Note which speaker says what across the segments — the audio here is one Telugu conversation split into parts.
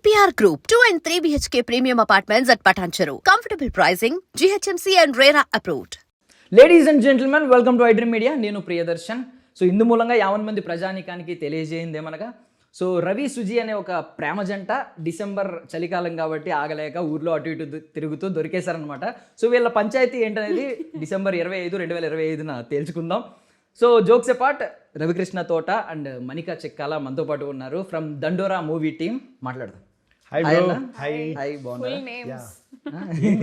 Speaker 1: APR Group, 2 and 3 BHK premium apartments at Patancheru. Comfortable pricing, GHMC and RERA approved.
Speaker 2: Ladies and gentlemen, welcome to iDream media. నేను ప్రియదర్శన్. సో ఇందు మూలంగా 50 మంది ప్రజానీకానికి తెలియజేయింది ఏమనగా, సో రవి సుజీ అనే ఒక ప్రేమ జంట డిసెంబర్ చలికాలం కాబట్టి ఆగలేక ఊర్లో అటు ఇటు తిరుగుతూ దొరికేశారనమాట. సో వీళ్ళ పంచాయతీ ఏంటనేది డిసెంబర్ 25, 2025న తేల్చుకుందాం. So jokes apart, Ravikrishna Thota and Manika చెక్కాల మనతో పాటు ఉన్నారు ఫ్రమ్ దండోరా మూవీ టీమ్. మాట్లాడదాం.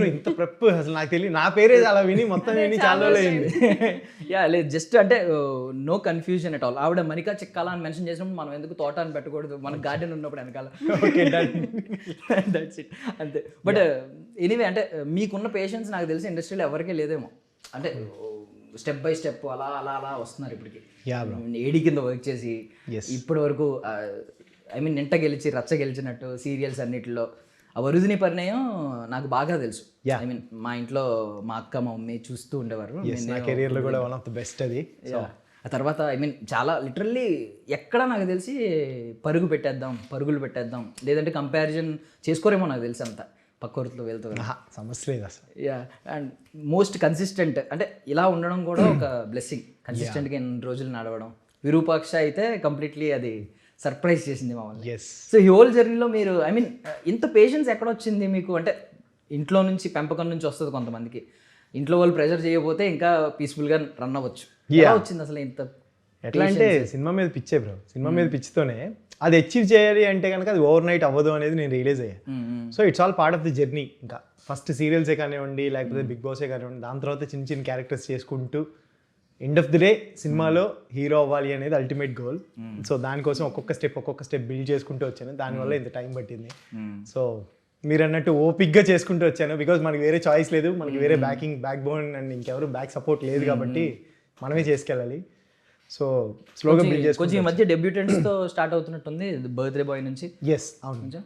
Speaker 3: ఇంత ప్రెప్ అసలు నాకు తెలియదు, నా పేరే చాలా విని మొత్తం విని చాలా అయింది.
Speaker 2: యా లేదు, జస్ట్ అంటే నో కన్ఫ్యూజన్ అట్ ఆల్. ఆవిడ మణికా చెక్కాల అని మెన్షన్ చేసినప్పుడు మనం ఎందుకు తోట అని పెట్టకూడదు, మన గార్డెన్ ఉన్నప్పుడు వెనకాల. దట్స్ ఇట్, అంతే. బట్ ఎనీవే, అంటే మీకున్న పేషెన్స్ నాకు తెలిసి ఇండస్ట్రీలో ఎవరికీ లేదేమో. అంటే స్టెప్ బై స్టెప్ అలా అలా అలా వస్తున్నారు ఇప్పటికి. ఏడి కింద వర్క్ చేసి ఇప్పటి వరకు నింట గెలిచి రచ్చ గెలిచినట్టు సీరియల్స్ అన్నిటిలో ఆ వరుదిని పరిణయం నాకు బాగా తెలుసు. మా ఇంట్లో మా అక్క మా మమ్మీ చూస్తూ ఉండేవారు.
Speaker 3: నా కెరియర్లో కూడా వన్ ఆఫ్ ద బెస్ట్ అది.
Speaker 2: ఆ తర్వాత చాలా లిటరల్లీ ఎక్కడ నాకు తెలిసి పరుగులు పెట్టేద్దాం లేదంటే కంపారిజన్ చేసుకోరేమో నాకు తెలిసి అంత పక్కూరితో వెళ్తూ
Speaker 3: సమస్య లేదు అసలు.
Speaker 2: యా, అండ్ మోస్ట్ కన్సిస్టెంట్, అంటే ఇలా ఉండడం కూడా ఒక బ్లెస్సింగ్. కన్సిస్టెంట్గా ఎన్ని రోజులు నడవడం. విరూపాక్ష అయితే కంప్లీట్లీ అది సర్ప్రైజ్ చేసింది మమ్మల్ని. సో ఈ హోల్ జర్నీలో మీరు ఇంత పేషెన్స్ ఎక్కడ వచ్చింది మీకు? అంటే ఇంట్లో నుంచి, పెంపకం నుంచి వస్తుంది కొంతమందికి. ఇంట్లో వాళ్ళు ప్రెజర్ చేయకపోతే ఇంకా పీస్ఫుల్గా రన్ అవ్వచ్చు. ఎలా వచ్చింది అసలు ఇంత?
Speaker 3: ఎట్లా అంటే సినిమా మీద పిచ్చే బ్రో. సినిమా మీద పిచ్చితోనే అది అచీవ్ చేయాలి అంటే కనుక అది ఓవర్ నైట్ అవ్వదు అనేది నేను రియలైజ్ అయ్యా. So it's all part of the journey. ఇంకా ఫస్ట్ సీరియల్సే కానివ్వండి, లేకపోతే బిగ్ బాసే కానివ్వండి, దాని తర్వాత చిన్న చిన్న క్యారెక్టర్స్ చేసుకుంటూ ఎండ్ ఆఫ్ ది డే సినిమాలో హీరో అవ్వాలి అనేది అల్టిమేట్ గోల్. సో దానికోసం ఒక్కొక్క స్టెప్ బిల్డ్ చేసుకుంటూ వచ్చాను. దానివల్ల ఇంత టైం పట్టింది. సో మీరు అన్నట్టు ఓపిక్గా చేసుకుంటూ వచ్చాను. బికాజ్ మనకి వేరే చాయిస్ లేదు, మనకి వేరే బ్యాక్ బోన్ అండ్ ఇంకెవరు బ్యాక్ సపోర్ట్ లేదు కాబట్టి మనమే చేసుకెళ్ళాలి. సో స్లోగా బిల్డ్ చేసుకో.
Speaker 2: కొంచెం ఈ మధ్య డెబ్యూటెంట్స్తో స్టార్ట్ అవుతున్నట్టుంది, బర్త్డే బాయ్ నుంచి.
Speaker 3: ఎస్, అవును,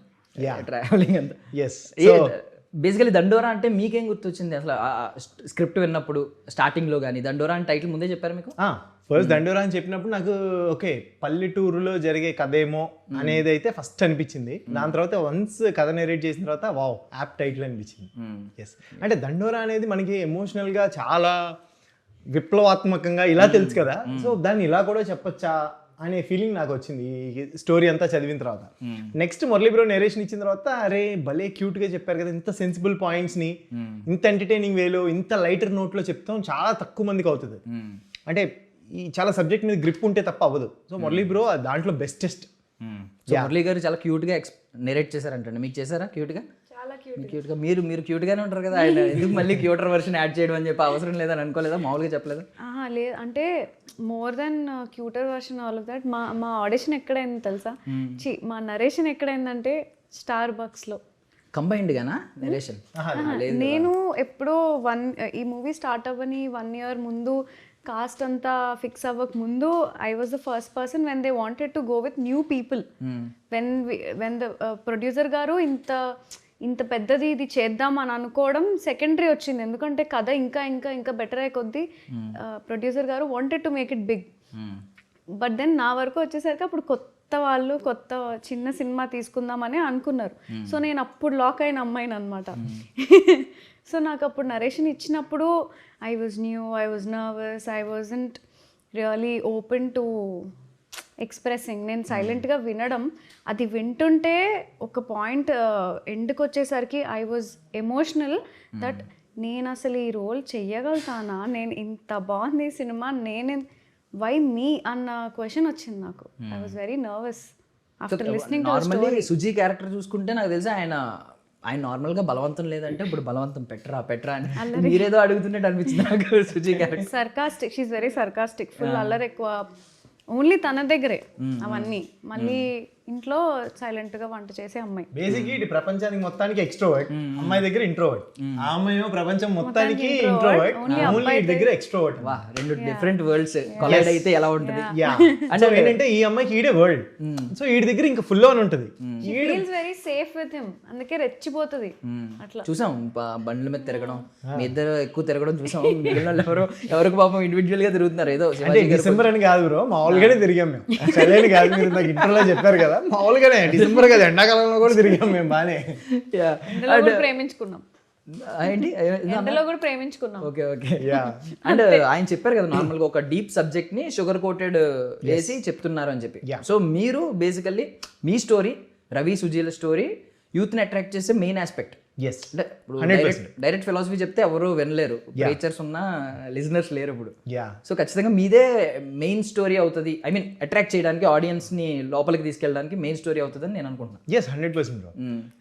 Speaker 2: ట్రావెలింగ్ అంతా.
Speaker 3: ఎస్.
Speaker 2: బేసికలీ దండోరా అంటే మీకేం గుర్తొచ్చింది అసలు? స్క్రిప్ట్ విన్నప్పుడు స్టార్టింగ్లో కానీ దండోరా అని టైటిల్ ముందే చెప్పారు మీకు?
Speaker 3: ఫస్ట్ దండోరా అని చెప్పినప్పుడు నాకు ఓకే పల్లెటూరులో జరిగే కథ ఏమో అనేది అయితే ఫస్ట్ అనిపించింది. దాని తర్వాత వన్స్ కథ నెరేట్ చేసిన తర్వాత వావ్, యాప్ టైటిల్ అనిపించింది. ఎస్, అంటే దండోరా అనేది మనకి ఎమోషనల్గా చాలా విప్లవాత్మకంగా ఇలా తెలుసు కదా. సో దాన్ని ఇలా కూడా చెప్పొచ్చా అనే ఫీలింగ్ నాకు వచ్చింది ఈ స్టోరీ అంతా చదివిన తర్వాత. నెక్స్ట్ మురళీ బ్రో నెరేషన్ ఇచ్చిన తర్వాత అరే భలే క్యూట్గా చెప్పారు కదా, ఇంత సెన్సిబుల్ పాయింట్స్ని ఇంత ఎంటర్టైనింగ్ వేలో ఇంత లైటర్ నోట్లో చెప్తాం చాలా తక్కువ మందికి అవుతుంది. అంటే ఈ చాలా సబ్జెక్ట్ మీద గ్రిప్ ఉంటే తప్ప అవ్వదు. సో మురళీ బ్రో దాంట్లో బెస్టెస్ట్.
Speaker 2: మురళీ గారు చాలా క్యూట్గా నెరేట్ చేశారంటండి. మీకు చేశారా క్యూట్గా? క్యూట్గా మీరు క్యూట్గానే ఉంటారు కదా, ఆయన ఎందుకు మళ్ళీ క్యూటర్ వర్షన్ యాడ్ చేయడం అని చెప్పి అవసరం లేదని అనుకోలేదా? మామూలుగా చెప్పలేదా?
Speaker 4: లేదు, అంటే more than cuter version all of that. మా ఆడిషన్ ఎక్కడైంది తెలుసా? మా నరేషన్ ఎక్కడైందంటే స్టార్ బక్స్లో
Speaker 2: కంబైన్డ్గానా నరేషన్?
Speaker 4: నేను ఎప్పుడో ఈ మూవీ స్టార్ట్ అవ్వని 1 year ముందు, కాస్ట్ అంతా ఫిక్స్ అవ్వక ముందు, I was the first person when they wanted to go with new people. When the producer గారు ఇంత పెద్దది ఇది చేద్దాం అని అనుకోవడం సెకండరీ వచ్చింది. ఎందుకంటే కథ ఇంకా ఇంకా ఇంకా బెటర్ అయ్యే కొద్దీ ప్రొడ్యూసర్ గారు wanted to make it big. But then నా వరకు వచ్చేసరికి అప్పుడు కొత్త చిన్న సినిమా తీసుకుందామని అనుకున్నారు. సో నేను అప్పుడు లాక్ అయిన అమ్మాయిని అనమాట. సో నాకు అప్పుడు నరేషన్ ఇచ్చినప్పుడు I was new, I was nervous, I wasn't really open to expressing. నేను సైలెంట్గా వినడం, అది వింటుంటే ఒక పాయింట్ ఎండ్కి వచ్చేసరికి ఐ వాజ్ ఎమోషనల్ దట్ నేను అసలు ఈ రోల్ చెయ్యగలుగుతానా, నేను ఇంత బాగుంది సినిమా, వై మీ అన్న క్వశ్చన్ వచ్చింది నాకు. I was very nervous after listening to the story.
Speaker 2: Suji character చూసుకుంటే నాకు తెలిసి ఆయన నార్మల్గా బలవంతం లేదంటే ఇప్పుడు బలవంతం పెట్టరా అని మీరేదో అడుగుతున్నట్టు అనిపించింది నాకు. Suji character
Speaker 4: sarcastic, she's very sarcastic, full అల్లరి ఎక్కువ. ఓన్లీ తన దగ్గరే అవన్నీ. మళ్ళీ ఇంట్లో సైలెంట్ గా వంట చేసే అమ్మాయి.
Speaker 3: బేసిక్ ఇది ప్రపంచానికి మొత్తానికి ఎక్స్ట్రోవర్ట్, అమ్మాయి దగ్గర ఇంట్రోవర్ట్. ఆ అమ్మాయి ప్రపంచం మొత్తానికి ఇంట్రోవర్ట్, అమ్మాయి దగ్గర ఎక్స్ట్రోవర్ట్.
Speaker 2: వా, రెండు డిఫరెంట్ వరల్డ్స్ కొలైడ్ అయితే ఎలా ఉంటది?
Speaker 3: అంటే ఏంటంటే ఈ అమ్మాయికి ఈడే వరల్డ్, సో వీడి దగ్గర ఇంకా ఫుల్ ఆన్ ఉంటది.
Speaker 4: Feels very safe with him, అందుకే రెచ్చిపోతుంది. అట్లా
Speaker 2: చూసాం బండ్ల మీద తిరగడం, మీ ఇద్దరు ఎక్కువ తిరగడం చూసాం. మిగిలిన వాళ్ళు ఎవరికి పాపం ఇండివిజువల్ గా తిరుగుతున్నారు. ఏదో
Speaker 3: డిసెంబర్ అని కాదు బ్రో, మామూలుగానే తిరిగాం మేము. సరైన కాదు, మీరు నాకు ఇంటర్లో చెప్పారు కదా. కదా మామూలుగానే డిసెంబర్ కదా ఎండాకాలంలో కూడా తిరిగాం మేము బానే.
Speaker 4: ఎండలో కూడా ప్రేమించుకున్నాం.
Speaker 2: ఏంటి
Speaker 4: ఎండలో కూడా ప్రేమించుకున్నాం.
Speaker 2: ఓకే ఓకే అండ్ ఆయన చెప్పారు కదా నార్మల్ గా ఒక డీప్ సబ్జెక్ట్ ని షుగర్ కోటెడ్ వేసి చెప్తున్నారు అని చెప్పి. సో మీరు బేసికల్లీ మీ స్టోరీ రవి సుజీల స్టోరీ యూత్ ని అట్రాక్ట్ చేసే మెయిన్ ఆస్పెక్ట్.
Speaker 3: Yes.
Speaker 2: అంటే డైరెక్ట్ ఫిలాసఫీ చెప్తే ఎవరు వినలేరు, టీచర్స్ ఉన్న లిజనర్స్ లేరు ఇప్పుడు. సో ఖచ్చితంగా మీదే మెయిన్ స్టోరీ అవుతుంది, ఐ మీన్ అట్రాక్ట్ చేయడానికి ఆడియన్స్ ని లోపలికి తీసుకెళ్ళడానికి మెయిన్ స్టోరీ అవుతుంది అని నేను అనుకుంటున్నాను.
Speaker 3: Yes, 100%.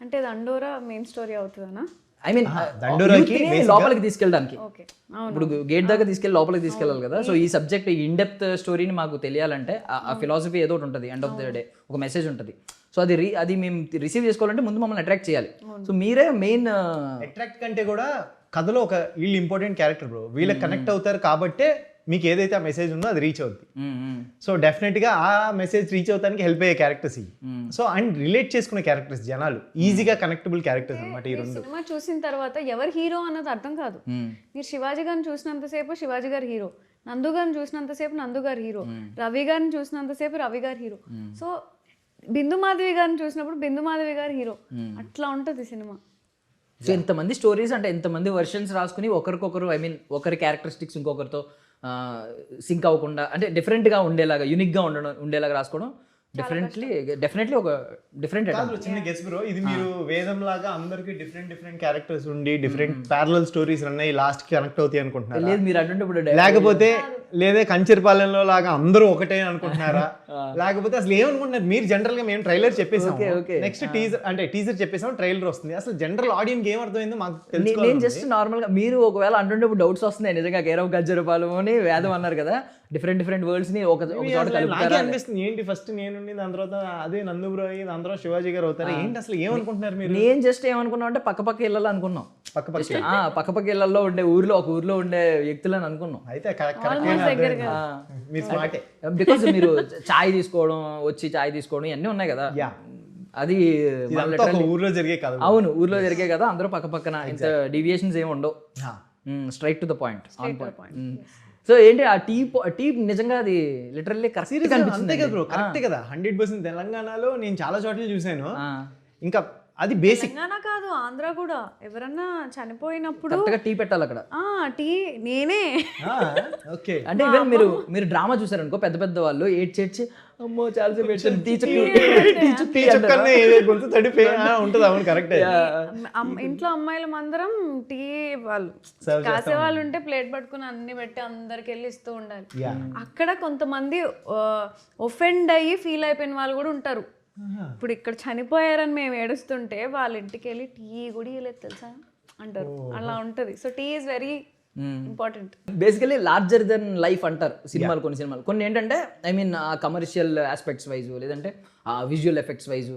Speaker 4: అంటే దండోరా మెయిన్ స్టోరీ అవుతుందనా?
Speaker 2: ఐ మీన్
Speaker 3: దండోరాకి
Speaker 2: లోపలికి తీసుకెళ్ళడానికి
Speaker 4: ఓకే
Speaker 2: ఇప్పుడు గేట్ దాకా తీసుకెళ్ళి లోపలికి తీసుకెళ్ళాలి కదా. సో ఈ సబ్జెక్ట్ ఈ ఇన్ డెప్త్ స్టోరీని మాకు తెలియాలంటే ఆ ఫిలాసఫీ ఏదో ఒకటి ఉంటుంది, ఎండ్ ఆఫ్ ద డే ఒక మెసేజ్ ఉంటుంది. సో అది మేము రిసీవ్ చేసుకోవాలంటే ముందు మమ్మల్ని అట్రాక్ట్ చేయాలి. సో మీరే మెయిన్
Speaker 3: అట్రాక్ట్ కంటే కూడా కథలో ఒక వీళ్ళు ఇంపార్టెంట్ క్యారెక్టర్ బ్రో, వీళ్ళకి కనెక్ట్ అవుతారు కాబట్టే మీకు ఏదైతే ఆ మెసేజ్ ఉందో అది రీచ్ అవుతుంది. సో డెఫినెట్గా ఆ మెసేజ్ రీచ్ అవుతానికి హెల్ప్ అయ్యే క్యారెక్టర్స్ ఇవి. సో అండ్ రిలేట్ చేసుకునే క్యారెక్టర్స్, జనాలు ఈజీగా కనెక్టబుల్ క్యారెక్టర్స్ అనమాట ఈ రెండు.
Speaker 4: సినిమా చూసిన తర్వాత ఎవరు హీరో అన్నది అర్థం కాదు. మీరు శివాజీ గారిని చూసినంతసేపు శివాజీ గారు హీరో, నందు గారిని చూసినంతసేపు నందు గారు హీరో, రవి గారిని చూసినంతసేపు రవి గారు హీరో. సో బిందు మాధవి గారిని చూసినప్పుడు బిందు మాధవి గారు హీరో. అట్లా ఉంటుంది సినిమా.
Speaker 2: సో ఎంతమంది స్టోరీస్ అంటే ఎంతమంది వర్షన్స్ రాసుకుని ఒకరికొకరు ఐ మీన్ ఒకరి క్యారెక్టరిస్టిక్స్ ఇంకొకరితో సింక్ అవ్వకుండా అంటే డిఫరెంట్గా ఉండేలాగా యూనిక్గా ఉండేలాగా రాసుకోవడం డెఫినెట్లీ ఒక డిఫరెంట్.
Speaker 3: చిన్న గెస్ బ్రో, ఇది మీరు వేదం లాగా అందరికి డిఫరెంట్ క్యారెక్టర్స్ ఉండి డిఫరెంట్ ప్యారలల్ స్టోరీస్ ఉన్నాయి లాస్ట్ కి కనెక్ట్ అవుతాయి అనుకుంటున్నారా?
Speaker 2: లేదు మీరు అంటే ఇప్పుడు
Speaker 3: లేకపోతే లేదా కంచర్పాలెంలో లాగా అందరూ ఒకటే అనుకుంటున్నారా? లేకపోతే అసలు ఏమనుకుంటున్నారు మీరు? జనరల్ గా మేము ట్రైలర్ చెప్పేసాం, నెక్స్ట్ టీజర్ చెప్పేసాం, ట్రైలర్ వస్తుంది. అసలు జనరల్ ఆడియన్స్ ఏం అర్థమైందో మాకు తెలుసు.
Speaker 2: నేను జస్ట్ నార్మల్ గా మీరు ఒకవేళ అంటుంటే ఇప్పుడు డౌట్స్ వస్తున్నాయి నిజంగా కేరవ గజ్జరపాలెం అని వేదం అన్నారు కదా, డిఫరెంట్ వర్డ్స్ ని ఒక చోట
Speaker 3: నాకే అనిపిస్తుంది ఏంటి ఫస్ట్ నేను దాని తర్వాత అదే నందు బ్రో అయ్యి దాని తర్వాత శివాజీ గారు అవుతారు ఏంటి అసలు ఏమనుకుంటున్నారు మీరు?
Speaker 2: నేను జస్ట్ ఏమనుకున్నాం అంటే పక్క ఇళ్ళలో అనుకున్నాం, పక్క ఇళ్ళల్లో ఉండే ఒక ఊర్లో ఉండే వ్యక్తులని అనుకున్నాం.
Speaker 3: అయితే
Speaker 2: బికాస్ మీరు చాయ్ తీసుకోవడం చాయ్ తీసుకోవడం ఇవన్నీ ఉన్నాయి కదా, అది
Speaker 3: ఊర్లో జరిగే కదా.
Speaker 2: అవును ఊర్లో జరిగే కదా, అందరూ పక్కన ఇంత డీవియేషన్స్ ఏమి ఉండవు, straight to the point. So ఏంటి ఆ టీ నిజంగా అది లిటరల్లీ కరెక్ట్
Speaker 3: అంతే కదా బ్రో, కరెక్ట్ కదా 100%. తెలంగాణలో నేను చాలా చోట్ల చూసాను. ఇంకా అది బేసిక్
Speaker 4: తెలంగాణ కాదు ఆంధ్ర కూడా, ఎవరన్నా చనిపోయినప్పుడు
Speaker 2: టీ పెట్టాలి అక్కడ.
Speaker 4: టీ నేనే.
Speaker 3: ఓకే
Speaker 2: అంటే ఈవెన్ మీరు డ్రామా చూసారనుకో, పెద్ద వాళ్ళు ఏడ్చి అమ్మో చాలాసేపు
Speaker 3: గొంతు తడిపోయి ఉంటుంది. అవును కరెక్ట్.
Speaker 4: ఇంట్లో అమ్మాయిలం అందరం టీ వాళ్ళు కాసే వాళ్ళు ఉంటే ప్లేట్ పట్టుకుని అన్ని పెట్టి అందరికి వెళ్ళి ఇస్తూ ఉండాలి. అక్కడ కొంతమంది ఒఫెండ్ అయ్యి ఫీల్ అయిపోయిన వాళ్ళు కూడా ఉంటారు. ఇప్పుడు ఇక్కడ చనిపోయారని మేము ఏడుస్తుంటే వాళ్ళ ఇంటికి వెళ్ళి టీ కూడా ఇవ్వలేదు తెలుసా అంటారు. అలా ఉంటది. So tea is very important.
Speaker 2: Basically larger than life అంటారు సినిమాలు. కొన్ని ఏంటంటే I mean uh commercial aspects wise లేదంటే ఆ విజువల్ ఎఫెక్ట్స్ వైజ్.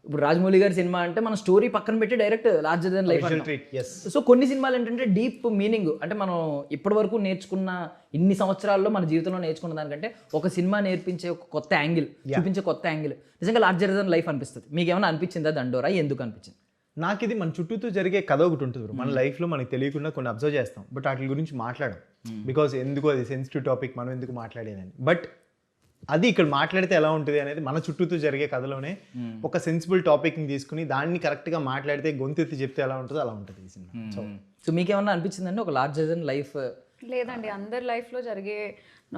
Speaker 2: ఇప్పుడు రాజమౌళి గారి సినిమా అంటే మన స్టోరీ పక్కన పెట్టి డైరెక్ట్ లార్జర్ దెన్ లైఫ్ అంటాం. సో కొన్ని సినిమాలు ఏంటంటే డీప్ మీనింగ్, అంటే మనం ఇప్పటి వరకు నేర్చుకున్న ఇన్ని సంవత్సరాల్లో మన జీవితంలో నేర్చుకున్న దానికంటే ఒక సినిమా నేర్పించే ఒక కొత్త యాంగిల్, చూపించే కొత్త యాంగిల్ నిజంగా లార్జర్ దెన్ లైఫ్ అనిపిస్తుంది. మీకు ఏమైనా అనిపించిందా దండోరా? ఎందుకు అనిపించింది?
Speaker 3: నాకు ఇది మన చుట్టూతో జరిగే కథ ఒకటి ఉంటుంది. మన లైఫ్లో మనకి తెలియకుండా కొన్ని అబ్జర్వ్ చేస్తాం, బట్ వాటి గురించి మాట్లాడడం. బికాస్ ఎందుకు అది సెన్సిటివ్ టాపిక్, మనం ఎందుకు మాట్లాడేదని. బట్ అది ఇక్కడ మాట్లాడితే ఎలా ఉంటుంది అనేది మన చుట్టూతో జరిగే కథలోనే ఒక సెన్సిబుల్ టాపిక్ని తీసుకుని దాన్ని కరెక్ట్గా మాట్లాడితే గొంతెత్తి చెప్తే ఎలా ఉంటుందో అలా ఉంటుంది ఈ సినిమా.
Speaker 2: సో మీకేమన్నా అనిపించిందండి ఒక లార్జర్ దెన్ లైఫ్?
Speaker 4: లేదండి, అందరి లైఫ్లో జరిగే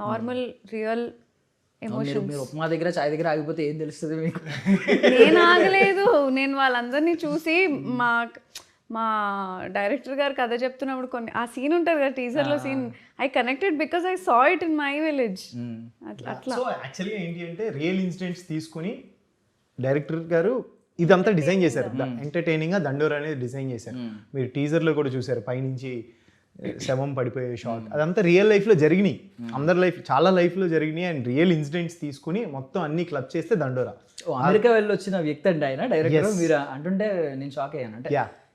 Speaker 4: నార్మల్ రియల్ ఎమోషన్స్.
Speaker 2: మీరు ఉప్మా దగ్గర చాయ్ దగ్గర ఆగిపోతే ఏం తెలుస్తుంది మీకు?
Speaker 4: నేను ఆగలేదు. నేను వాళ్ళందరినీ చూసి మా డైరెక్టర్ గారు కథ చెప్తున్నప్పుడు కొన్ని ఆ సీన్ ఉంటుంది కదా టీజర్లో scene, I connected because I saw it in my village. అట్లా
Speaker 3: సో యాక్చువల్గా ఏంటి అంటే రియల్ ఇన్సిడెంట్స్ తీసుకుని డైరెక్టర్ గారు ఇదంతా డిజైన్ చేశారు. ఎంటర్టైనింగ్గా దండోరా అనేది డిజైన్ చేశారు. మీరు టీజర్లో కూడా చూసారు, పైనుంచి శవం పడిపోయే షాట్, అదంతా రియల్ లైఫ్లో జరిగినాయి. అందరి లైఫ్ చాలా లైఫ్లో జరిగినాయి. అండ్ రియల్ ఇన్సిడెంట్స్ తీసుకుని మొత్తం అన్ని క్లబ్ చేస్తే దండోరా.
Speaker 2: అమెరికా వెళ్ళి వచ్చిన వ్యక్తి అండి ఆయన డైరెక్టర్. మీరు అంటుంటే నేను షాక్ అయ్యాను. అంటే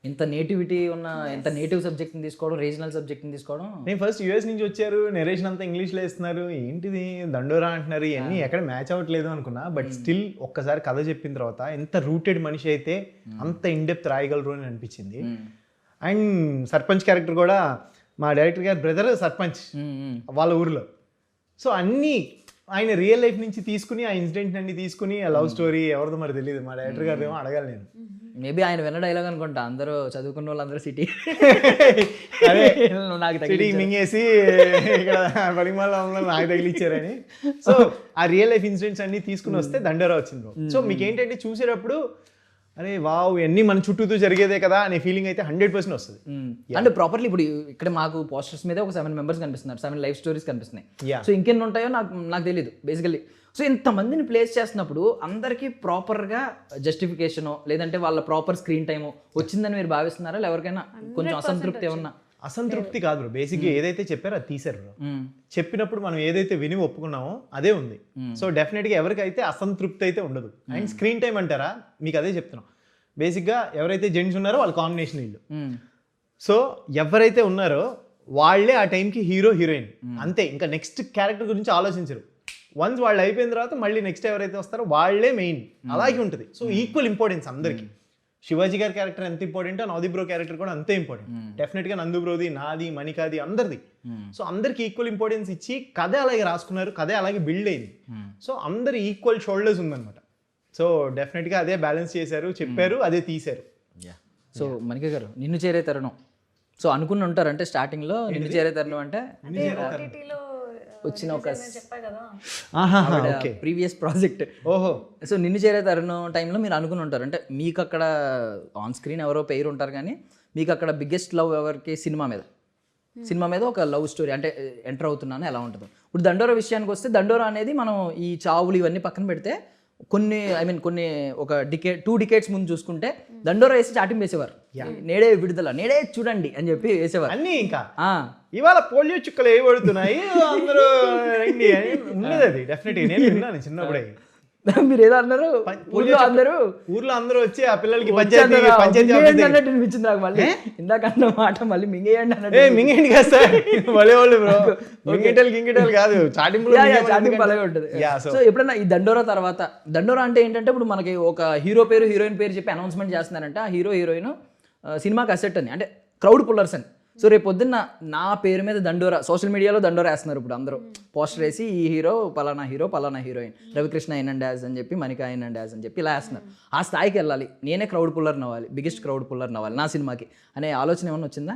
Speaker 2: ఇంత నేటివిటీ ఉన్న, ఎంత నేటివ్ సబ్జెక్ట్ని తీసుకోవడం, రీజనల్ సబ్జెక్ట్ని తీసుకోవడం.
Speaker 3: నేను ఫస్ట్ యూఎస్ నుంచి వచ్చారు, నెరేషన్ అంతా ఇంగ్లీష్లో ఇస్తున్నారు, ఏంటిది దండోరా అంటున్నారు, ఇవన్నీ ఎక్కడ మ్యాచ్ అవ్వట్లేదు అనుకున్నా. బట్ స్టిల్ ఒక్కసారి కథ చెప్పిన తర్వాత ఎంత రూటెడ్ మనిషి అయితే అంత ఇన్డెప్త్ రాయగలరు అని అనిపించింది. అండ్ సర్పంచ్ క్యారెక్టర్ కూడా మా డైరెక్టర్ గారి బ్రదర్ సర్పంచ్ వాళ్ళ ఊరిలో. సో అన్నీ ఆయన రియల్ లైఫ్ నుంచి తీసుకుని ఆ ఇన్సిడెంట్ అన్ని తీసుకుని ఆ లవ్ స్టోరీ ఎవరిదో మరి తెలియదు, మా డైరెక్టర్ గారు ఏమో అడగాలి నేను.
Speaker 2: మేబీ ఆయన విన్న డైలాగ్ అనుకుంటా, అందరూ చదువుకున్న వాళ్ళందరూ సిటీ
Speaker 3: అదే
Speaker 2: నాకు
Speaker 3: సిటీ మింగేసి ఇక్కడ పరిమాణంలో నాకు తగిలిచ్చారని. సో ఆ రియల్ లైఫ్ ఇన్సిడెంట్స్ అన్ని తీసుకుని వస్తే దండోరా వచ్చింది బ్రో. సో మీకు ఏంటంటే చూసేటప్పుడు అరే వావ్ ఇవన్నీ మన చుట్టూతో జరిగేదే కదా అనే ఫీలింగ్ అయితే 100% వస్తుంది.
Speaker 2: అంటే ప్రాపర్లీ ఇప్పుడు ఇక్కడ మాకు పోస్టర్స్ మీద ఒక 7 మెంబర్స్ కనిపిస్తున్నారు, 7 లైఫ్ స్టోరీస్ కనిపిస్తున్నాయి.
Speaker 3: Yeah.
Speaker 2: సో ఇంకెన్ని ఉంటాయో నాకు తెలియదు బేసికల్లీ. సో ఇంతమందిని ప్లేస్ చేస్తున్నప్పుడు అందరికీ ప్రాపర్గా జస్టిఫికేషనో లేదంటే వాళ్ళ ప్రాపర్ స్క్రీన్ టైమో వచ్చిందని మీరు భావిస్తున్నారా? ఎవరికైనా కొంచెం అసంతృప్తి ఏమన్నా?
Speaker 3: అసంతృప్తి కాదు బ్రో, బేసిక్గా ఏదైతే చెప్పారో అది తీశారు బ్రో. చెప్పినప్పుడు మనం ఏదైతే విని ఒప్పుకున్నామో అదే ఉంది. సో డెఫినెట్గా ఎవరికైతే అసంతృప్తి అయితే ఉండదు. అండ్ స్క్రీన్ టైం అంటారా, మీకు అదే చెప్తున్నాం. బేసిక్గా ఎవరైతే జెంట్స్ ఉన్నారో వాళ్ళ కాంబినేషన్ వీళ్ళు. సో ఎవరైతే ఉన్నారో వాళ్ళే ఆ టైంకి హీరో హీరోయిన్ అంతే. ఇంకా నెక్స్ట్ క్యారెక్టర్ గురించి ఆలోచించరు. వన్స్ వాళ్ళు అయిపోయిన తర్వాత మళ్ళీ నెక్స్ట్ ఎవరైతే వస్తారో వాళ్ళే మెయిన్. అలాగే ఉంటుంది. సో ఈక్వల్ ఇంపార్టెన్స్ అందరికి. శివాజీ గారి క్యారెక్టర్ ఎంత ఇంపార్టెంటో నవదీ బ్రో క్యారెక్టర్ కూడా అంతే ఇంపార్టెంట్. డెఫినెట్గా నందు బ్రోది, నాది, మణికాది అందరిది. సో అందరికి ఈక్వల్ ఇంపార్టెన్స్ ఇచ్చి కథ అలాగే రాసుకున్నారు, కథ అలాగే బిల్డ్ అయింది. సో అందరు ఈక్వల్ షోల్డర్స్ ఉందన్నమాట. సో డెఫినెట్గా అదే బ్యాలెన్స్ చేశారు, చెప్పారు, అదే తీశారు.
Speaker 2: సో మణిక గారు నిన్ను చేరే తరుణం, సో అనుకుని ఉంటారు అంటే స్టార్టింగ్లో నిన్ను చేరే తరుణం అంటే వచ్చిన ఒక ప్రీవియస్ ప్రాజెక్ట్.
Speaker 3: ఓహో.
Speaker 2: సో నిన్ను చేరే తరుణం టైంలో మీరు అనుకుని ఉంటారు అంటే మీకు అక్కడ ఆన్ స్క్రీన్ ఎవరో పేరు ఉంటారు కానీ మీకు అక్కడ బిగ్గెస్ట్ లవ్ ఎవరికి సినిమా మీద ఒక లవ్ స్టోరీ అంటే ఎంటర్ అవుతున్నాను ఎలా ఉంటుందో. ఇప్పుడు దండోరా విషయానికి వస్తే దండోరా అనేది మనం ఈ చావులు ఇవన్నీ పక్కన పెడితే కొన్ని ఒక 2 decades ముందు చూసుకుంటే దండోరా వేసి చాటింగ్ వేసేవారు. నేడే విడుదల, నేడే చూడండి అని చెప్పి వేసేవారు
Speaker 3: అన్నీ. ఇంకా ఇవాళ పోలియో చుక్కలు ఏ పడుతున్నాయి అందరూ రండి అని ఉండేది. అది డెఫినెట్గా నేను విన్నాను చిన్నప్పుడే.
Speaker 2: మీరు ఏదో అన్నారు,
Speaker 3: ఊర్లో అందరూ వచ్చి ఆ పిల్లలకి
Speaker 2: అన్నట్టు అనిపించింది నాకు. మళ్ళీ ఇందాక అన్న మాట మళ్ళీ మింగేయండి అన్నట్టు.
Speaker 3: మింగేయండి కాదు సార్, వాళ్ళే వాళ్ళు బ్రో. గింగిటలు కాదు, చాటింపులు
Speaker 2: అలాగే ఉంటుంది. సో ఎప్పుడైనా ఈ దండోరా తర్వాత, దండోరా అంటే ఏంటంటే ఇప్పుడు మనకి ఒక హీరో పేరు హీరోయిన్ పేరు చెప్పి అనౌన్స్మెంట్ చేస్తున్నారంటే ఆ హీరో హీరోయిన్ సినిమాకి అసెట్ అని అంటే క్రౌడ్ పుల్లర్స్ అని. సో రేపు పొద్దున్న నా పేరు మీద దండోరా, సోషల్ మీడియాలో దండోరా వేస్తున్నారు ఇప్పుడు అందరూ. పోస్టర్ వేసి ఈ హీరో పలానా హీరోయిన్, రవికృష్ణ అయిన డాన్స్ అని చెప్పి, మణిక అయిన డాన్స్ అని చెప్పి ఇలా వేస్తున్నారు. ఆ స్థాయికి వెళ్ళాలి, నేనే క్రౌడ్ పుల్లర్ అవ్వాలి, బిగ్గెస్ట్ క్రౌడ్ పుల్లర్ అవ్వాలి నా సినిమాకి అనే ఆలోచన ఏమన్నా వచ్చిందా?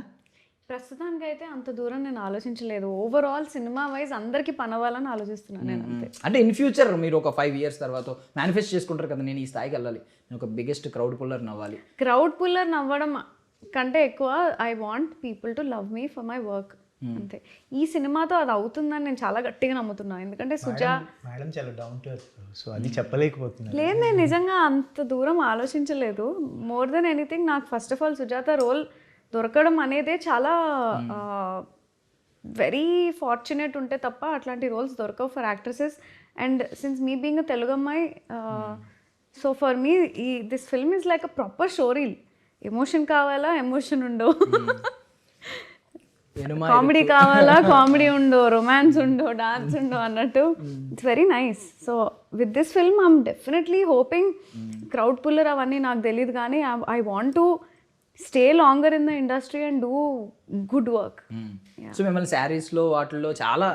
Speaker 4: ప్రస్తుతానికి అయితే అంత దూరం నేను ఆలోచించలేదు. ఓవరాల్ సినిమా వైజ్ అందరికి పనవాలని ఆలోచిస్తున్నాను నేను అంతే.
Speaker 2: అంటే ఇన్ ఫ్యూచర్ మీరు ఒక 5 years తర్వాత మేనిఫెస్ట్ చేసుకుంటారు కదా, నేను ఈ స్థాయికి వెళ్ళాలి, నేను ఒక బిగ్గెస్ట్ క్రౌడ్ పుల్లర్ అవ్వాలి.
Speaker 4: క్రౌడ్ పుల్లర్ అవ్వడం కంటే ఎక్కువ I want people to love me for my work అంతే. ఈ సినిమాతో అది అవుతుందని నేను చాలా గట్టిగా నమ్ముతున్నాను. ఎందుకంటే
Speaker 3: మేడం చాలా డౌన్ టు ఎర్త్, సో అది చెప్పలేకపోతున్నా.
Speaker 4: లేదు, నేను నిజంగా అంత దూరం ఆలోచించలేదు. మోర్ దెన్ ఎనీథింగ్ నాకు first of all Sujatha role దొరకడం అనేదే చాలా వెరీ ఫార్చునేట్ ఉంటే తప్ప అట్లాంటి రోల్స్ దొరకవు for actresses. And since me being a Telugu అమ్మాయి, so for me this film is like a proper story. Emotion కావాలా, ఎమోషన్ ఉండో, కామెడీ కావాలా, కామెడీ ఉండో, రొమాన్స్ ఉండో, డాన్స్ ఉండో అన్నట్టు it's very nice. So with this film I'm definitely hoping crowd puller అవన్నీ నాకు తెలియదు కానీ I want to stay longer in the industry and do good work.
Speaker 2: So మిమ్మల్ని శారీస్లో వాటిల్లో చాలా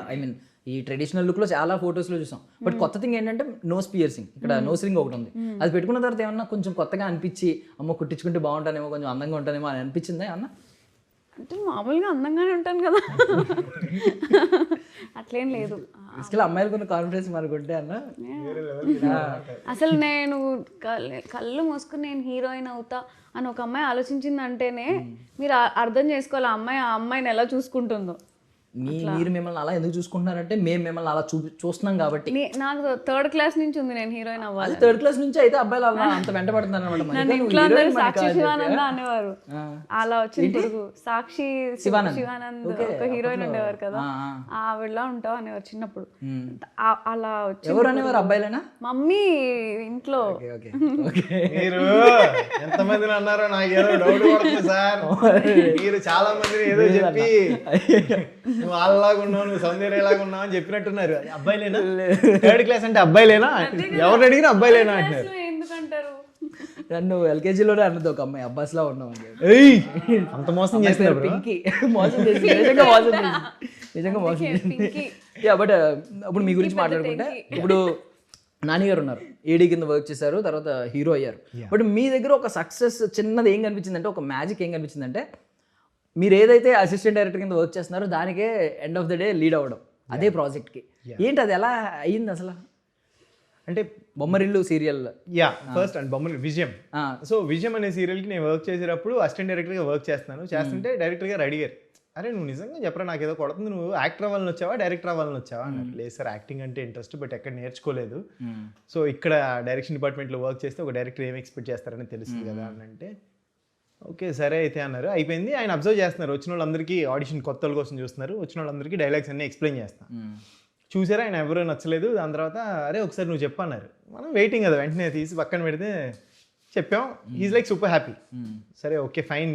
Speaker 2: ఈ ట్రెడిషనల్ లుక్లో చాలా ఫొటోస్లో చూసాం. బట్ కొత్త థింగ్ ఏంటంటే నోస్ పియర్సింగ్, ఇక్కడ నోస్ రింగ్ ఒకటి ఉంది. అది పెట్టుకున్న తర్వాత ఏమన్నా కొంచెం కొత్తగా అనిపించి అమ్మ కుట్టించుకుంటే బాగుంటానేమో, కొంచెం అందంగా ఉంటానేమో అని అనిపించిందా ఏమన్నా?
Speaker 4: అంటే మామూలుగా అందంగానే ఉంటాను కదా, అట్లేం లేదు.
Speaker 2: బేసికల్లీ అమ్మాయిలు కొన్ని కాన్ఫిడెన్స్ మనకుంటే అన్న.
Speaker 4: అసలు నేను కళ్ళు మూసుకుని నేను హీరోయిన్ అవుతా అని ఒక అమ్మాయి ఆలోచించిందంటేనే మీరు అర్థం చేసుకోవాలి ఆ అమ్మాయిని ఎలా చూసుకుంటుందో.
Speaker 2: మీరు మిమ్మల్ని అలా ఎందుకు చూసుకుంటున్నారంటే మేము మిమ్మల్ని అలా చూస్తున్నాం కాబట్టి.
Speaker 4: నాకు 3rd class నుంచి ఉంది నేను హీరోయిన్ అవ్వాలి.
Speaker 2: 3rd class నుంచి అయితే అబ్బాయిలు అలా అంత వెంటబడుతున్నారు అనమాట.
Speaker 4: ఇంట్లో అందరూ సాక్షి శివానంద అనేవారు, అలా వచ్చింది సాక్షి శివానంద్ ఒక హీరోయిన్ ఉండేవారు కదా, ఆవిడలా ఉంటావు అనేవారు చిన్నప్పుడు. అలా వచ్చి
Speaker 2: ఎవరు అనేవారు? అబ్బాయిలేనా?
Speaker 4: మమ్మీ ఇంట్లో.
Speaker 3: మీరు ఎంతమందిని అన్నారో నాకు ఏదో డౌట్ పడుతుంది సార్. మీరు చాలా మందిని ఏదో చెప్పి నువ్వు వాళ్ళలాగా ఉన్నావు, నువ్వు సౌందర్యలాగా ఉన్నావు అని చెప్పినట్టున్నారు. అబ్బాయిలేనా? 3rd class అంటే అబ్బాయిలేనా? ఎవరిని అడిగినా అబ్బాయిలేనా అంటున్నారు.
Speaker 4: ఎందుకంటారు?
Speaker 2: నన్ను ఎల్కేజీలోనే అన్నది ఒక అమ్మాయి, అబ్బాస్ లా ఉన్నావు అని.
Speaker 3: అంత మోసం చేస్తారు.
Speaker 2: పింకీ మోసం చేసి నిజంగా మోసం చేసి యా బట్ ఇప్పుడు మీ గురించి మాట్లాడుకుంటే ఇప్పుడు నాని గారు ఉన్నారు, ఏడీ కింద వర్క్ చేశారు, తర్వాత హీరో అయ్యారు. బట్ మీ దగ్గర ఒక సక్సెస్ చిన్నది ఏం కనిపించిందంటే, ఒక మ్యాజిక్ ఏం కనిపించిందంటే, మీరు ఏదైతే అసిస్టెంట్ డైరెక్టర్ కింద వర్క్ చేస్తున్నారో దానికే end of the day lead అవ్వడం అదే ప్రాజెక్ట్కి. ఏంటి అది ఎలా అయ్యింది అసలు?
Speaker 3: అంటే
Speaker 2: బొమ్మరిల్లు సీరియల్
Speaker 3: ఫస్ట్ అండ్ బొమ్మలు విజయం. సో విజయం అనే సీరియల్కి నేను వర్క్ చేసేటప్పుడు అసిస్టెంట్ డైరెక్టర్గా వర్క్ చేస్తుంటే డైరెక్టర్ గారు అడిగారు, అరే నువ్వు నిజంగా చెప్పరా, నాకు ఏదో కొడుతుంది, నువ్వు యాక్టర్ అవ్వాలని వచ్చావా డైరెక్టర్ అవ్వాలని వచ్చావా అన్నారు. లేదు సార్, యాక్టింగ్ అంటే ఇంట్రెస్ట్, బట్ ఎక్కడ నేర్చుకోలేదు. సో ఇక్కడ డైరెక్షన్ డిపార్ట్మెంట్లో వర్క్ చేస్తే ఒక డైరెక్టర్ ఏం ఎక్స్పెక్ట్ చేస్తారని తెలుస్తుంది కదా అని అంటే, ఓకే సరే అయితే అన్నారు. అయిపోయింది. ఆయన అబ్జర్వ్ చేస్తున్నారు, వచ్చిన వాళ్ళందరికీ ఆడిషన్ కొత్త వాళ్ళ కోసం చూస్తున్నారు, వచ్చిన వాళ్ళందరికీ డైలాగ్స్ అన్నీ ఎక్స్ప్లెయిన్ చేస్తాను. చూసారా, ఆయన ఎవరూ నచ్చలేదు. దాని తర్వాత అరే ఒకసారి నువ్వు చెప్పన్నారు. మనం వెయిటింగ్ కదా, వెంటనే తీసి పక్కన పెడితే చెప్పాం. Is like super happy. సరే ఓకే ఫైన్,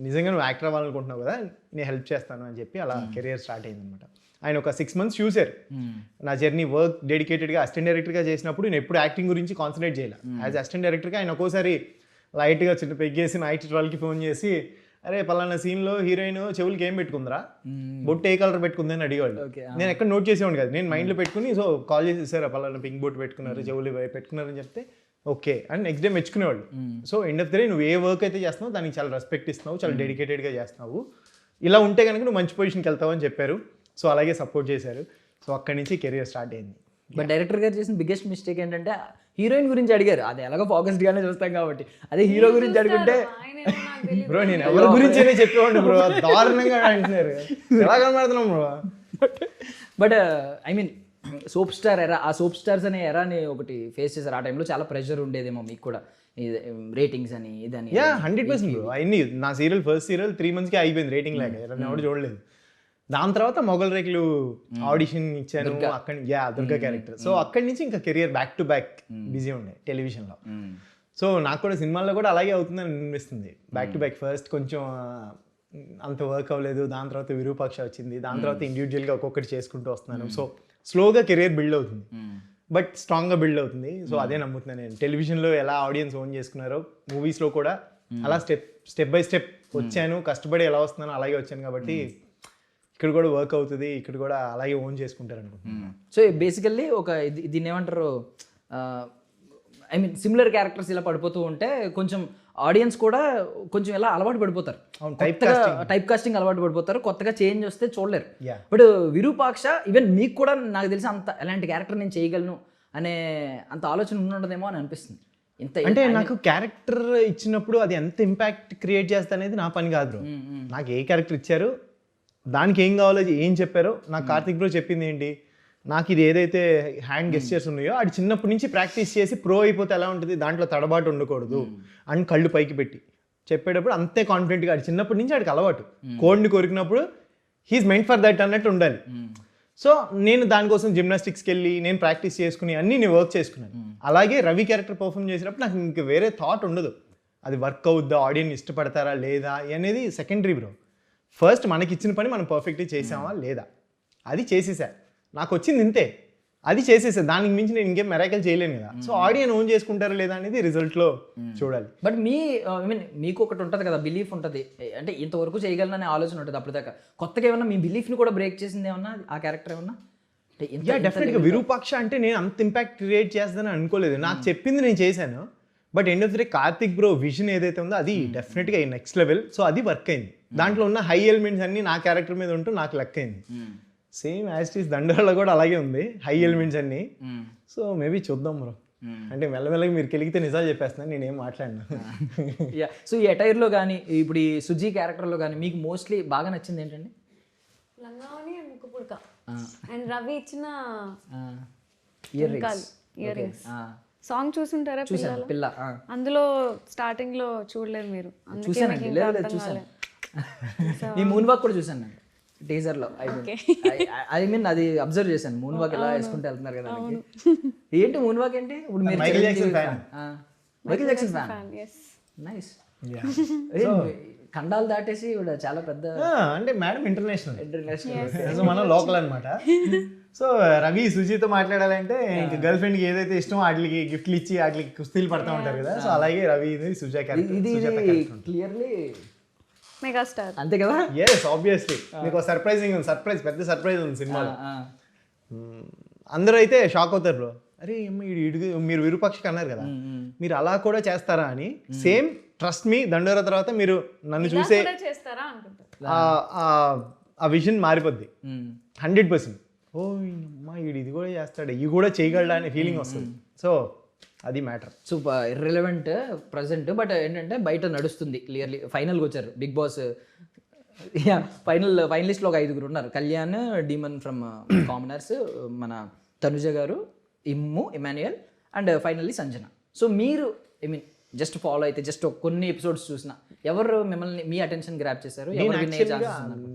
Speaker 3: నిజంగా నువ్వు యాక్టర్ అవ్వాలనుకుంటున్నావు కదా, నేను హెల్ప్ చేస్తాను అని చెప్పి అలా కెరియర్ స్టార్ట్ అయిందనమాట. ఆయన ఒక 6 months చూశారు నా జర్నీ. వర్క్ డెడికేటెడ్గా అసిస్టెంట్ డైరెక్టర్గా చేసినప్పుడు నేను ఎప్పుడు యాక్టింగ్ గురించి కాన్సన్ట్రేట్ చేయాలి. యాజ్ అసిస్టెంట్ డైరెక్టర్గా ఆయన ఒక్కోసారి లైట్గా చిన్న పెగ్గేసి నైట్ 12కి ఫోన్ చేసి, అరే పలానా సీన్లో హీరోయిన్ చెవులకి ఏం పెట్టుకుందిరా, బొట్టు ఏ కలర్ పెట్టుకుంది అని అడిగేవాళ్ళు. నేను ఎక్కడ నోట్ చేసేవాడు కదా, నేను మైండ్లో పెట్టుకుని సో కాల్ చేసి, సార్ పలానా పింక్ బొట్టు పెట్టుకున్నారు, చెవులు పెట్టుకున్నారని చెప్తే ఓకే అని నెక్స్ట్ డే మెచ్చుకునేవాళ్ళు. So end of the day నువ్వు ఏ వర్క్ అయితే చేస్తున్నావు దానికి చాలా రెస్పెక్ట్ ఇస్తున్నావు, చాలా డెడికేటెడ్గా చేస్తున్నావు, ఇలా ఉంటే కనుక నువ్వు మంచి పొజిషన్కి వెళ్తావు అని చెప్పారు. సో అలాగే సపోర్ట్ చేశారు. సో అక్కడి నుంచి కెరియర్ స్టార్ట్ అయింది.
Speaker 2: బట్ డైరెక్టర్ గారు చేసిన బిగ్గెస్ట్ మిస్టేక్ ఏంటంటే, హీరోయిన్ గురించి అడిగారు, అది ఎలాగో ఫోకస్డ్గానే చూస్తాం కాబట్టి. అదే హీరో గురించి అడుగుంటే
Speaker 3: బ్రో నేను ఎవరి గురించి చెప్పేవాడిని బ్రో, దారుణంగా అంటున్నారు, ఎలా కనబడుతున్నాం bro.
Speaker 2: But I mean soap star era, ఆ సోప్ స్టార్స్ అనే ఎరాని ఒకటి ఫేస్ చేశారు. ఆ టైంలో చాలా ప్రెషర్ ఉండేదేమో మీకు కూడా, రేటింగ్స్ అని ఇదని.
Speaker 3: 100% బ్రో. అన్ని నా సీరియల్ ఫస్ట్ సీరియల్ 3 monthsకి అయిపోయింది రేటింగ్ లేక, ఎవరు చూడలేదు. దాని తర్వాత మొగల్ రేకులు ఆడిషన్ ఇచ్చాను అక్కడ, దుర్గా క్యారెక్టర్. సో అక్కడి నుంచి ఇంకా career back to back busy ఉండే టెలివిజన్లో. సో నాకు కూడా సినిమాల్లో కూడా అలాగే అవుతుందని అనిపిస్తుంది. బ్యాక్ టు బ్యాక్ ఫస్ట్ కొంచెం అంత వర్క్ అవ్వలేదు, దాని తర్వాత విరూపాక్ష వచ్చింది, దాని తర్వాత ఇండివిజువల్గా ఒక్కొక్కటి చేసుకుంటూ వస్తున్నాను. సో స్లోగా కెరియర్ బిల్డ్ అవుతుంది, బట్ స్ట్రాంగ్గా బిల్డ్ అవుతుంది. సో అదే నమ్ముతున్నాను నేను. టెలివిజన్లో ఎలా ఆడియన్స్ ఓన్ చేసుకున్నారో మూవీస్లో కూడా అలా స్టెప్ బై స్టెప్ వచ్చాను, కష్టపడి ఎలా వస్తున్నానో అలాగే వచ్చాను. కాబట్టి ఇక్కడ కూడా వర్క్ అవుతుంది, ఇక్కడ కూడా అలాగే ఓన్ చేసుకుంటారు అనుకుంటున్నాను.
Speaker 2: సో బేసికల్లీ ఒక దీన్ని ఏమంటారు, ఐ మీన్ సిమిలర్ క్యారెక్టర్స్ ఇలా పడిపోతూ ఉంటే కొంచెం ఆడియన్స్ కూడా కొంచెం ఇలా అలవాటు పడిపోతారు, టైప్ కాస్టింగ్ అలవాటు పడిపోతారు, కొత్తగా చేంజ్ వస్తే చూడలేరు. బట్ విరూపాక్ష ఈవెన్ మీకు కూడా నాకు తెలిసి అంత ఎలాంటి క్యారెక్టర్ నేను చేయగలను అనే అంత ఆలోచన ఉండదేమో అని అనిపిస్తుంది.
Speaker 3: అంటే నాకు క్యారెక్టర్ ఇచ్చినప్పుడు అది ఎంత ఇంపాక్ట్ క్రియేట్ చేస్తా అనేది నా పని కాదు. నాకు ఏ క్యారెక్టర్ ఇచ్చారు, దానికి ఏం కావాలో ఏం చెప్పారో, నాకు కార్తిక్ బ్రో చెప్పింది ఏంటి, నాకు ఇది ఏదైతే హ్యాండ్ గెస్చర్స్ ఉన్నాయో అది చిన్నప్పటి నుంచి ప్రాక్టీస్ చేసి ప్రో అయిపోతే ఎలా ఉంటుంది, దాంట్లో తడబాటు ఉండకూడదు అని కళ్ళు పైకి పెట్టి చెప్పేటప్పుడు అంతే కాన్ఫిడెంట్గా, అది చిన్నప్పటి నుంచి ఆడికి అలవాటు. కోడ్ని కొరికినప్పుడు హీఈస్ మెంట్ ఫర్ దట్ అన్నట్టు ఉండాలి. సో నేను దానికోసం జిమ్నాస్టిక్స్కి వెళ్ళి నేను ప్రాక్టీస్ చేసుకుని అన్నీ నేను వర్క్ చేసుకున్నాను. అలాగే రవి క్యారెక్టర్ పర్ఫామ్ చేసినప్పుడు నాకు ఇంక వేరే థాట్ ఉండదు, అది వర్క్ అవుద్దా, ఆడియన్స్ ఇష్టపడతారా లేదా అనేది సెకండరీ బ్రో. ఫస్ట్ మనకి ఇచ్చిన పని మనం పర్ఫెక్ట్గా చేసామా లేదా, అది చేసేసా, నాకు వచ్చింది ఇంతే, అది చేసేసా, దానికి మించి నేను ఇంకేం మెరాకిల్ చేయలేను కదా. సో ఆడియన్స్ ఓన్ చేసుకుంటారా లేదా అనేది రిజల్ట్లో చూడాలి.
Speaker 2: బట్ ఐ మీన్ మీకు ఒకటి ఉంటుంది కదా, బిలీఫ్ ఉంటుంది, అంటే ఇంతవరకు చేయగలననే ఆలోచన ఉంటుంది. అప్పటిదాకా కొత్తగా ఏమన్నా మీ బిలీఫ్ని కూడా బ్రేక్ చేసింది ఏమన్నా ఆ క్యారెక్టర్ ఏమన్నా?
Speaker 3: డెఫినెట్గా విరూపాక్ష అంటే నేను అంత ఇంపాక్ట్ క్రియేట్ చేస్తుందని అనుకోలేదు. నాకు చెప్పింది నేను చేశాను, but end of the day Karthik bro vision ఏదైతే ఉందో అది డెఫినెట్గా నెక్స్ట్ లెవెల్. సో అది వర్క్ అయింది. దాంట్లో ఉన్న హై ఎలిమెంట్స్ అన్ని నా క్యారెక్టర్ మీద ఉంటూ నాకు లెక్క అయింది. సేమ్ యాజ్ ఇట్ ఈస్ దండోరాలో కూడా అలాగే ఉంది, హై ఎలిమెంట్స్ అన్ని. సో మేబీ చూద్దాం బ్రో, అంటే మెల్లమెల్లగా మీరు కెలిగితే నిజాలు చెప్పేస్తున్నాను, నేనేం మాట్లాడినా.
Speaker 2: సో ఈ అటైర్లో కానీ ఇప్పుడు ఈ సుజీ క్యారెక్టర్లో కానీ మీకు మోస్ట్లీ బాగా నచ్చింది ఏంటండి?
Speaker 4: లంగావని అండ్ ముక్కుపుడక అండ్ రవి ఇచ్చిన
Speaker 2: ఇయర్
Speaker 4: రింగ్స్. సాంగ్ చూసుంటారా
Speaker 2: పిల్ల?
Speaker 4: అందులో స్టార్టింగ్ లో చూడలేదు మీరు?
Speaker 2: చూసానండి, లేదు చూసాను. నీ మూన్ వాక్ కూడా చూసాను నేను టీజర్ లో. ఐ మీన్ అది అబ్జర్వ్ చేశాను, మూన్ వాక్ ఎలా వేసుకుంటే వెళ్తున్నారు కదా. ఏంటి మూన్ వాక్ ఏంటి? ఇప్పుడు మీరు మైకేల్ జాక్సన్ ఫ్యాన్? నైస్. ఖండాలు దాటేసి చాలా పెద్ద,
Speaker 3: అంటే మేడం ఇంటర్నేషనల్, మనం లోకల్ అనమాట. సో రవి సుజీతో మాట్లాడాలంటే ఇంకా గర్ల్ ఫ్రెండ్ కి ఏదైతే ఇష్టమో వాటికి గిఫ్ట్లు ఇచ్చి వాటికి కుస్తీలు పడతా ఉంటారు కదా. సో అలాగే రవి సుజా
Speaker 2: క్లియర్లీ
Speaker 4: మెగాస్టార్
Speaker 2: అంతే కదా.
Speaker 3: yes obviously మీకు సర్ప్రైజ్ పెద్ద సర్ప్రైజ్ ఉంది సినిమాలో. అందరూ అయితే షాక్ అవుతారు బ్రో, అరే మీరు విరూపాక్షకి అన్నారు కదా, మీరు అలా కూడా చేస్తారా అని. సేమ్ ట్రస్ట్ మీ, దండోరా తర్వాత మీరు నన్ను చూసే
Speaker 4: చేస్తారా అనుకుంటారు.
Speaker 3: ఆ విజన్ మారిపోద్ది 100%. ఓ అమ్మా ఇది కూడా చేస్తాడు, ఇవి కూడా చేయగలడా అనే ఫీలింగ్ వస్తుంది. సో అది matter.
Speaker 2: Super irrelevant present, but ఏంటంటే బయట నడుస్తుంది క్లియర్లీ. ఫైనల్కి వచ్చారు బిగ్ బాస్, ఫైనలిస్ట్లో ఒక 5 ఉన్నారు. కళ్యాణ్, డీమన్ ఫ్రమ్ కామనర్స్, మన తనుజ గారు, Emmanuel and finally Sanjana. So మీరు ఐ మీన్ జస్ట్ ఫాలో అయితే జస్ట్ కొన్ని ఎపిసోడ్స్ చూసిన ఎవరు మిమ్మల్ని మీ అటెన్షన్ గ్రాప్ చేశారు?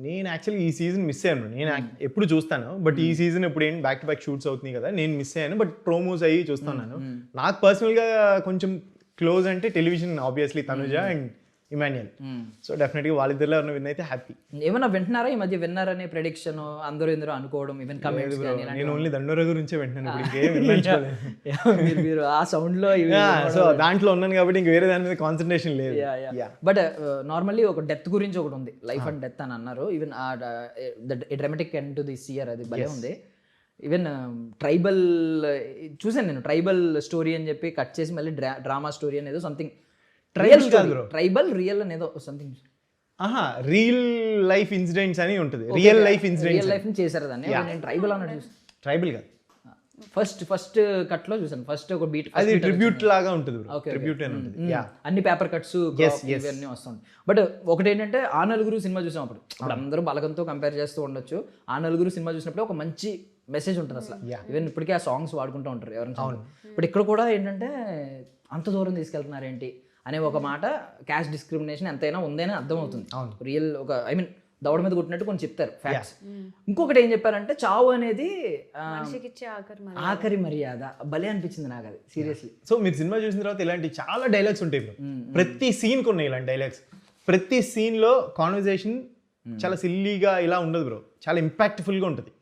Speaker 3: నేను యాక్చువల్లీ ఈ సీజన్ మిస్ అయ్యాను. నేను ఎప్పుడు చూస్తాను, బట్ ఈ సీజన్ ఇప్పుడు ఏంటి బ్యాక్ టు బ్యాక్ షూట్స్ అవుతున్నాయి కదా, నేను మిస్ అయ్యాను. బట్ ప్రోమోస్ అయ్యి చూస్తున్నాను. నాకు పర్సనల్గా కొంచెం క్లోజ్ అంటే television obviously Tanuja and Emmanuel. So డెఫినెట్గా వాళ్ళిద్దరిలో ఉన్న విన్ అయితే హ్యాపీ.
Speaker 2: ఏమన్నా వింటున్నారా ఈ మధ్య? విన్నారనే ప్రెడిక్షన్ అందరూ ఎందుకు అనుకోవడం, ఈవెన్ కమెంట్స్ కానీ?
Speaker 3: నేను ఓన్లీ దండోరా గురించే వింటున్నాను.
Speaker 2: మీరు ఆ సౌండ్ లో
Speaker 3: సో దాంట్లో ఉన్నాను కాబట్టి ఇంక వేరే దాని మీద కాన్సన్ట్రేషన్ లేదు.
Speaker 2: బట్ నార్మల్లీ ఒక డెత్ గురించి ఒకటి ఉంది, లైఫ్ అండ్ డెత్ అని అన్నారు. Even dramatic end to this year అది భలే ఉంది. ఈవెన్ ట్రైబల్ చూసాను నేను, ట్రైబల్ స్టోరీ అని చెప్పి కట్ చేసి మళ్ళీ డ్రామా స్టోరీ అనేది సంథింగ్ ట్రైబల్ రియల్ అనేదో సంథింగ్
Speaker 3: రియల్ లైఫ్ ఇన్సిడెంట్స్ అని ఉంటుంది. రియల్ లైఫ్
Speaker 2: లైఫ్ చేశారు దాన్ని. నేను ట్రైబల్ అన్నట్టు చూసాను.
Speaker 3: ట్రైబల్ కాదు,
Speaker 2: ఫస్ట్ కట్ లో చూసాను. ఫస్ట్ ఒక బీట్
Speaker 3: అది ట్రిబ్యూట్ లాగా ఉంటుంది. ట్రిబ్యూట్ అని ఉంటుంది.
Speaker 2: అన్ని పేపర్ కట్స్ ఇవన్నీ వస్తుంది. బట్ ఒకటి ఏంటంటే ఆ నలుగురు సినిమా చూసాం అప్పుడు అందరూ బలగంతో కంపేర్ చేస్తూ ఉండొచ్చు. ఆ నలుగురు సినిమా చూసినప్పుడు ఒక మంచి మెసేజ్ ఉంటుంది అసలు. ఈవెన్ ఇప్పటికీ ఆ సాంగ్స్ వాడుకుంటూ ఉంటారు ఎవరైనా. బట్ ఇక్కడ కూడా ఏంటంటే అంత దూరం తీసుకెళ్తున్నారు ఏంటి అనే ఒక మాట, క్యాస్ట్ డిస్క్రిమినేషన్ ఎంతైనా ఉందని అర్థమవుతుంది. రియల్ ఒక ఐ మీన్ దవడ మీద కొట్టినట్టు కొన్ని చెప్తారు ఫ్యాక్ట్స్. ఇంకొకటి ఏం చెప్పారంటే చావు అనేది ఆఖరి మర్యాద. భలే అనిపించింది నాకు అది సీరియస్లీ.
Speaker 3: సో మీరు సినిమా చూసిన తర్వాత ఇలాంటి చాలా డైలాగ్స్ ఉంటాయి బ్రో. ప్రతి సీన్ కు ఉన్నాయి ఇలాంటి డైలాగ్స్. ప్రతి సీన్ లో కాన్వర్జేషన్ చాలా సిల్లీగా ఇలా ఉండదు బ్రో, చాలా ఇంపాక్ట్ఫుల్ గా ఉంటుంది.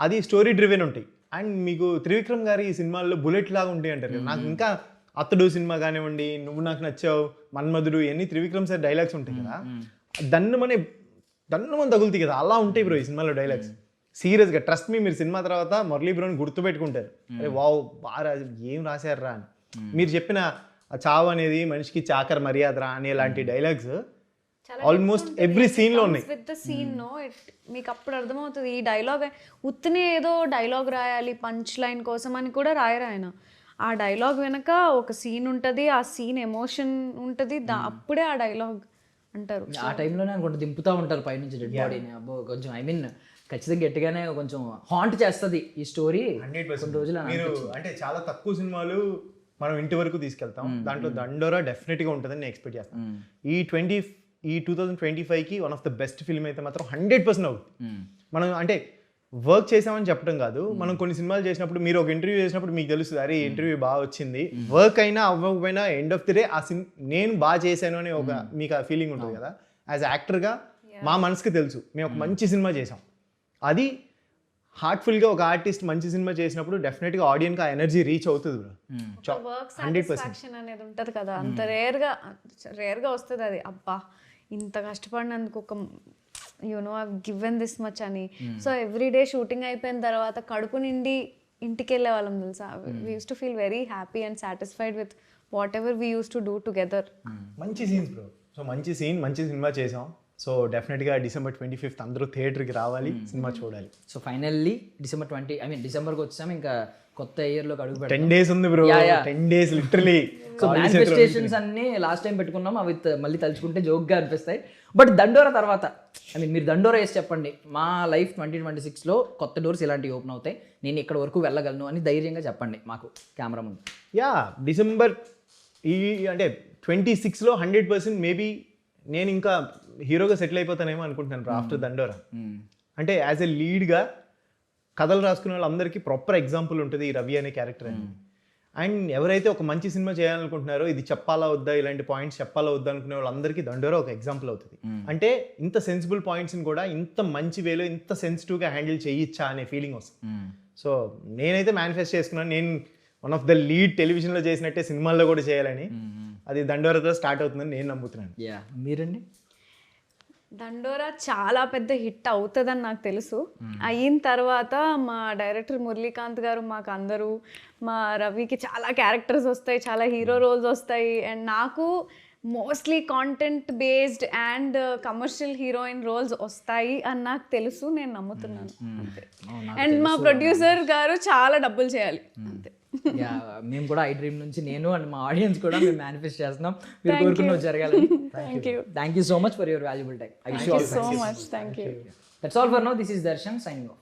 Speaker 3: అది స్టోరీ డ్రివెన్ ఉంటాయి. అండ్ మీకు త్రివిక్రమ్ గారి ఈ సినిమాల్లో బుల్లెట్ లాగా ఉంటాయి అంటారు కదా. నాకు ఇంకా అతడు సినిమా కానివ్వండి, నువ్వు నాకు నచ్చావు, మన్మధుడు, ఇవన్నీ త్రివిక్రమ్ సార్ డైలాగ్స్ ఉంటాయి కదా, దన్నుమని తగులుతాయి కదా, అలా ఉంటాయి బ్రో ఈ సినిమాలో డైలాగ్స్. సీరియస్గా ట్రస్ట్ మీ, మీరు సినిమా తర్వాత మురళీ బ్రోని గుర్తుపెట్టుకుంటారు. అరే వావ్ బాగా ఏం రాశారా అని. మీరు చెప్పిన చావు అనేది మనిషికి చాకర్ మర్యాదరా అనే లాంటి డైలాగ్స్ ఆల్మోస్ట్ ఎవ్రీ సీన్ లో ఉన్నాయి.
Speaker 4: విత్ ద సీన్ నో మీకు అప్పుడు అర్థమవుతుంది ఈ డైలాగ్ ఉత్తనే ఏదో డైలాగ్ రాయాలి పంచ్ లైన్ కోసం అని కూడా రాయరు ఆయన. ఆ డైలాగ్ వెనక ఒక సీన్ ఉంటుంది, ఆ సీన్ ఎమోషన్ ఉంటుంది, అప్పుడే ఆ డైలాగ్ అంటారు.
Speaker 2: ఆ టైంలోనే అనుకుంటా దింపుతా ఉంటారు పైనుంచి డెడ్ బాడీని. అబ్బో కొంచెం ఐ మీన్ ఖచ్చితంగా గట్టిగానే కొంచెం హాంట్ చేస్తుంది ఈ స్టోరీ.
Speaker 3: 100% రోజులు అంటే చాలా తక్కువ సినిమాలు మనం ఇంటి వరకు తీసుకెళ్తాం, దాంట్లో దండోరా డెఫినెట్గా ఉంటుందని నేను ఎక్స్పెక్ట్ చేస్తాను. ఈ 2025కి one of the best film అయితే మాత్రం 100% అవుతుంది. మనం అంటే వర్క్ చేసామని చెప్పడం కాదు, మనం కొన్ని సినిమాలు చేసినప్పుడు మీరు ఒక ఇంటర్వ్యూ చేసినప్పుడు మీకు తెలుస్తుంది, అరే ఇంటర్వ్యూ బాగా వచ్చింది, వర్క్ అయినా అవ్వకపోయినా ఎండ్ ఆఫ్ ది డే ఆ నేను బాగా చేశాను అని ఒక మీకు ఆ ఫీలింగ్ ఉంటుంది కదా. యాజ్ యాక్టర్గా మా మనసుకి తెలుసు మేము ఒక మంచి సినిమా చేసాం. అది హార్ట్ఫుల్గా ఒక ఆర్టిస్ట్ మంచి సినిమా చేసినప్పుడు డెఫినెట్గా ఆడియన్కి ఆ ఎనర్జీ రీచ్ అవుతుంది బ్రో.
Speaker 4: 100% అనేది ఉంటుంది కదా, అంత రేర్గా వస్తుంది అది. అబ్బా ఇంత కష్టపడినందుకు ఒక I've given this much అని. సో ఎవ్రీడే షూటింగ్ అయిపోయిన తర్వాత కడుపు నిండి ఇంటికి వెళ్ళే వాళ్ళం తెలుసా. We use to feel very happy and satisfied with whatever we use to do together.
Speaker 3: మంచి సీన్స్ బ్రో. సో మంచి సినిమా చేసాం. సో డెఫినెట్గా December 25th అందరూ థియేటర్కి రావాలి, సినిమా చూడాలి.
Speaker 2: So finally December 20 I mean డిసెంబర్కి వచ్చాం, ఇంకా కొత్త ఇయర్లో అడుగు
Speaker 3: 10 days ఉంది bro. 10 days literally.
Speaker 2: So manifestations అన్ని లాస్ట్ టైం పెట్టుకున్నాం, అవి మళ్ళీ తలుచుకుంటే జోక్గా అనిపిస్తాయి. బట్ దండోరా తర్వాత ఐ మీన్ మీరు దండోరా వేసి చెప్పండి, మా లైఫ్ 2026లో కొత్త డోర్స్ ఇలాంటివి ఓపెన్ అవుతాయి, నేను ఇక్కడ వరకు వెళ్ళగలను అని ధైర్యంగా చెప్పండి మాకు కెమెరా ముందు.
Speaker 3: డిసెంబర్ అంటే 26లో 100% మేబీ నేను ఇంకా హీరోగా సెటిల్ అయిపోతానేమో అనుకుంటున్నాను ఆఫ్టర్ దండోరా. అంటే యాజ్ ఎ లీడ్గా కథలు రాసుకునే వాళ్ళందరికీ ప్రాపర్ ఎగ్జాంపుల్ ఉంటుంది ఈ రవి అనే క్యారెక్టర్ అని. అండ్ ఎవరైతే ఒక మంచి సినిమా చేయాలనుకుంటున్నారో, ఇది చెప్పాలా వద్దా, ఇలాంటి పాయింట్స్ చెప్పాలా వద్దా అనుకునే వాళ్ళందరికీ దండోరా ఒక ఎగ్జాంపుల్ అవుతుంది. అంటే ఇంత సెన్సిబుల్ పాయింట్స్ని కూడా ఇంత మంచి వేలో ఇంత సెన్సిటివ్గా హ్యాండిల్ చేయొచ్చా అనే ఫీలింగ్ వస్తుంది. సో నేనైతే మేనిఫెస్ట్ చేసుకున్నాను, నేను వన్ ఆఫ్ ద లీడ్ టెలివిజన్లో చేసినట్టే సినిమాల్లో కూడా చేయాలని. అది దండోరాతో స్టార్ట్ అవుతుందని నేను నమ్ముతున్నాను.
Speaker 2: మీరండి?
Speaker 4: దండోరా చాలా పెద్ద హిట్ అవుతుందని నాకు తెలుసు. అయిన తర్వాత మా డైరెక్టర్ మురళీకాంత్ గారు మాకు అందరూ, మా రవికి చాలా క్యారెక్టర్స్ వస్తాయి, చాలా హీరో రోల్స్ వస్తాయి, అండ్ నాకు mostly content based and commercial heroine roles వస్తాయి అని నాకు తెలుసు, నేను నమ్ముతున్నాను అంతే. అండ్ మా ప్రొడ్యూసర్ గారు చాలా డబ్బులు చేయాలి అంతే.
Speaker 2: మేము కూడా ఐ డ్రీమ్ నుంచి నేను అండ్ మా ఆడియన్స్ కూడా మేము మేనిఫెస్ట్ చేస్తున్నాం, మీరు కోరుకున్నవి జరగాలని. Thank you so much for your valuable time. I wish you all the best.
Speaker 4: So much thank you.
Speaker 2: That's all for now. This is Darshan signing off.